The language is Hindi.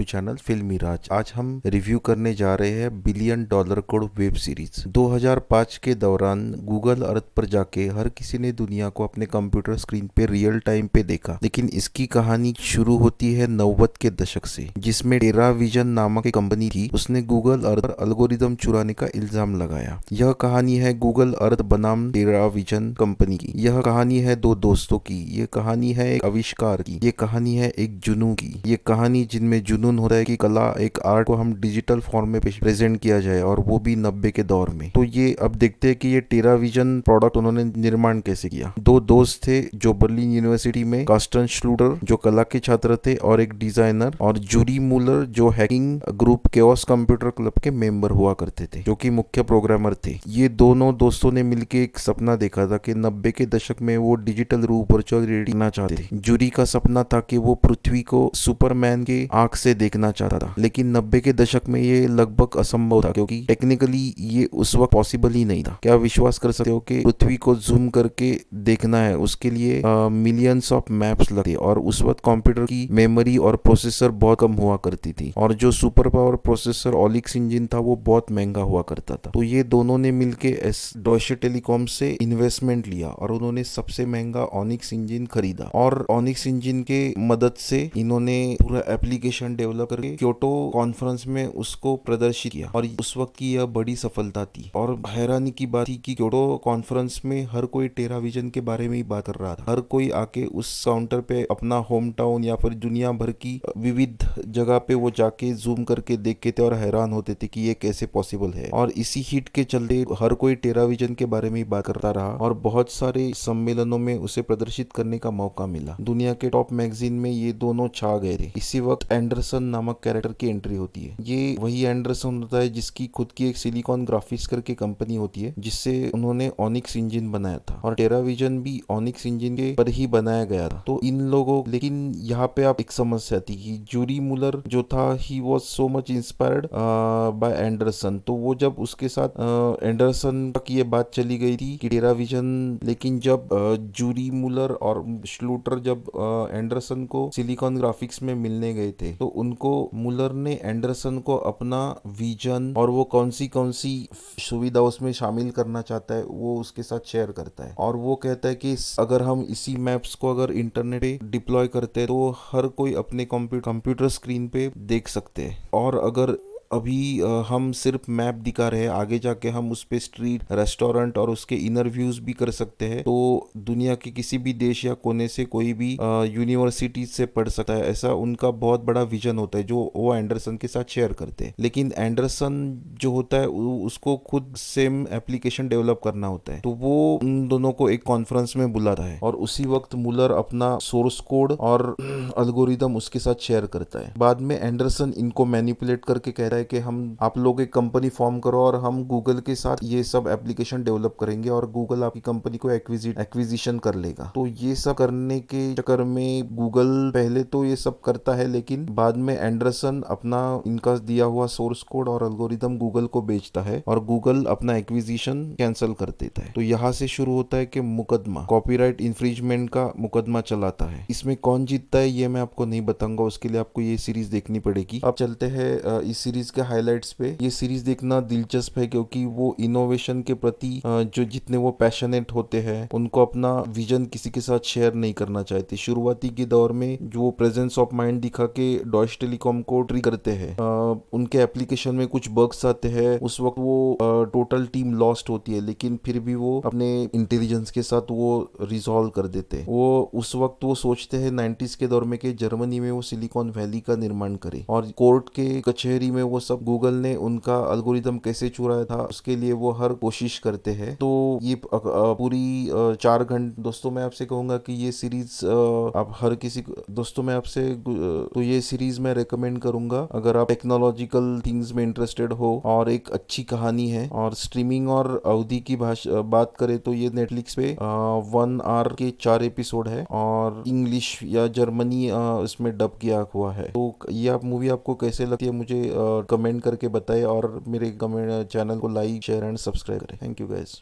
टू चैनल फिल्मी राज। आज हम रिव्यू करने जा रहे हैं billion dollar crore web series. 2005 के दौरान गूगल अर्थ पर जाके हर किसी ने दुनिया को अपने कंप्यूटर स्क्रीन पे रियल टाइम पे देखा, लेकिन इसकी कहानी शुरू होती है 90 के दशक से, जिसमें टेराविजन नामक एक कंपनी थी। उसने गूगल अर्थ पर एल्गोरिदम चुराने का इल्जाम लगाया। यह कहानी है गूगल अर्थ बनाम टेराविजन कंपनी की। यह कहानी है दो दोस्तों की। ये कहानी है एक आविष्कार की। ये कहानी है एक जुनून की। ये कहानी जिनमें जुनून होता है कि कला एक आर्ट को हम डिजिटल फॉर्म में प्रेजेंट किया जाए, और वो भी 90 के दौर में। तो ये अब देखते हैं कि ये टेराविजन प्रोडक्ट उन्होंने निर्माण कैसे किया। दो दोस्त थे जो बर्लिन यूनिवर्सिटी में, कार्स्टन श्लूटर जो कला के छात्र थे और एक डिजाइनर, और जूरी मूलर जो hacking group chaos computer club के मेंबर हुआ करते थे, जो कि मुख्य प्रोग्रामर थे। ये दोनों दोस्तों ने मिलकर एक सपना देखा था कि 90 के दशक में वो डिजिटल रूप वर्चुअल रियलिटी देखना चाहते थे। जूरी का सपना था कि वो पृथ्वी को सुपरमैन के आंख से देखना चाहता था, लेकिन 90 के दशक में ये लगभग असंभव था, क्योंकि टेक्निकली ये उस वक्त पॉसिबल ही नहीं था। क्या विश्वास कर सकते हो कि पृथ्वी को जूम करके देखना है, उसके लिए मिलियंस ऑफ मैप्स लगते, और उस वक्त कंप्यूटर की मेमोरी और प्रोसेसर बहुत कम हुआ करती थी, और जो super power processor OLX engine था वो बहुत महंगा हुआ करता था। तो ये दोनों ने मिलके डॉयचे टेलीकॉम से इन्वेस्टमेंट लिया और उन्होंने सबसे महंगा ओनिक्स इंजन खरीदा, और ओनिक्स इंजन के मदद से इन्होंने पूरा एप्लीकेशन डेवलप करके क्योटो कॉन्फ्रेंस में उसको प्रदर्शित किया, और उस वक्त की यह बड़ी सफलता थी। और हैरानी की बात थी कि क्योटो कॉन्फ्रेंस में हर कोई टेराविजन के बारे में ही बात कर रहा था। हर कोई आके उस काउंटर पे अपना होम टाउन या फिर दुनिया भर की विविध जगह पे वो जाके जूम करके देखते थे और हैरान होते थे कि ये कैसे पॉसिबल है। और इसी हिट के चलते हर कोई टेराविजन के बारे में ही बात करता रहा, और बहुत सारे सम्मेलनों में उसे प्रदर्शित करने का मौका मिला। दुनिया के टॉप मैगजीन में ये दोनों छा गए थे। इसी वक्त एंडरसन नामक कैरेक्टर की एंट्री होती है। ये वही एंडरसन होता है जिसकी खुद की एक सिलिकॉन ग्राफिक्स करके कंपनी होती है, जिससे उन्होंने ओनिक्स इंजन बनाया था, और टेराविजन भी ओनिक्स इंजन के पर ही बनाया गया था। तो इन लोगों, लेकिन यहाँ पे आप एक समस्या थी कि जूरी मूलर जो था, he was so much inspired by Anderson. तो वो जब उसके साथ एंडरसन तक ये बात चली गई थी कि टेराविजन, लेकिन जब जूरी मूलर और श्लूटर जब एंडरसन को सिलिकॉन ग्राफिक्स में मिलने गए थे, तो उनको मूलर ने एंडरसन को अपना विजन और वो कौन सी सुविधा उसमें शामिल करना चाहता है वो उसके साथ शेयर करता है। और वो कहता है कि अगर हम इसी मैप्स को अगर इंटरनेट पे डिप्लॉय करते हैं तो हर कोई अपने कंप्यूटर स्क्रीन पे देख सकते हैं। और अगर अभी हम सिर्फ मैप दिखा रहे हैं, आगे जाके हम उस पे स्ट्रीट, रेस्टोरेंट और उसके इनर व्यूज भी कर सकते हैं, तो दुनिया के किसी भी देश या कोने से कोई भी यूनिवर्सिटी से पढ़ सकता है। ऐसा उनका बहुत बड़ा विजन होता है जो वो एंडरसन के साथ शेयर करते हैं। लेकिन एंडरसन जो होता है उसको खुद सेम एप्लीकेशन डेवलप करना होता है, तो वो उन दोनों को एक कॉन्फ्रेंस में बुलाता है, और उसी वक्त मूलर अपना सोर्स कोड और एल्गोरिदम उसके साथ शेयर करता है। बाद में एंडरसन इनको मैनिपुलेट करके कहता है कि हम, आप लोग एक कंपनी फॉर्म करो और हम गूगल के साथ ये सब एप्लीकेशन डेवलप करेंगे, और गूगल आपकी कंपनी को एक्विजिशन कर लेगा। तो ये सब करने के चक्कर में गूगल पहले तो ये सब करता है, लेकिन बाद में एंडरसन अपना इनका दिया हुआ सोर्स कोड और एल्गोरिदम गूगल को बेचता है, और गूगल अपना एक्विजिशन कैंसिल कर देता है। तो यहाँ से शुरू होता है कि मुकदमा, कॉपीराइट इंफ्रिंजमेंट का मुकदमा चलाता है। इसमें कौन जीतता है ये मैं आपको नहीं बताऊंगा, उसके लिए आपको ये सीरीज देखनी पड़ेगी। अब चलते हैं इस सीरीज के हाइलाइट्स पे। ये सीरीज देखना दिलचस्प है क्योंकि वो इनोवेशन के प्रति जो जितने वो पैशनेट होते हैं, उनको अपना विजन किसी के साथ शेयर नहीं करना चाहते। शुरुआती के दौर में जो वो प्रेजेंस ऑफ माइंड दिखा के डॉयचे टेलीकॉम को ट्रिक करते हैं, उनके एप्लीकेशन में कुछ बग्स आते हैं, उस वक्त वो टोटल टीम लॉस्ट होती है, लेकिन फिर भी वो अपने इंटेलिजेंस के साथ वो रिजॉल्व कर देते हैं। वो उस वक्त वो सोचते हैं 90s के दौर में कि जर्मनी में वो सिलिकॉन वैली का निर्माण करे, और कोर्ट के कचहरी में वो सब गूगल ने उनका एल्गोरिदम कैसे चुराया था उसके लिए वो हर कोशिश करते हैं। तो ये पूरी 4 घंटे, दोस्तों मैं आपसे कहूंगा कि ये सीरीज आप हर किसी, दोस्तों मैं आपसे तो ये सीरीज मैं रेकमेंड करूंगा अगर आप टेक्नोलॉजिकल थिंग्स में इंटरेस्टेड हो, और एक अच्छी कहानी है। और स्ट्रीमिंग और अवधि की बात करें तो ये नेटफ्लिक्स पे 1 आवर के 4 एपिसोड है, और इंग्लिश या जर्मनी इसमें डब किया हुआ है। तो ये मूवी आपको कैसे लगती है मुझे कमेंट करके बताएं, और मेरे कमेंट चैनल को लाइक, शेयर एंड सब्सक्राइब करें। Thank you guys.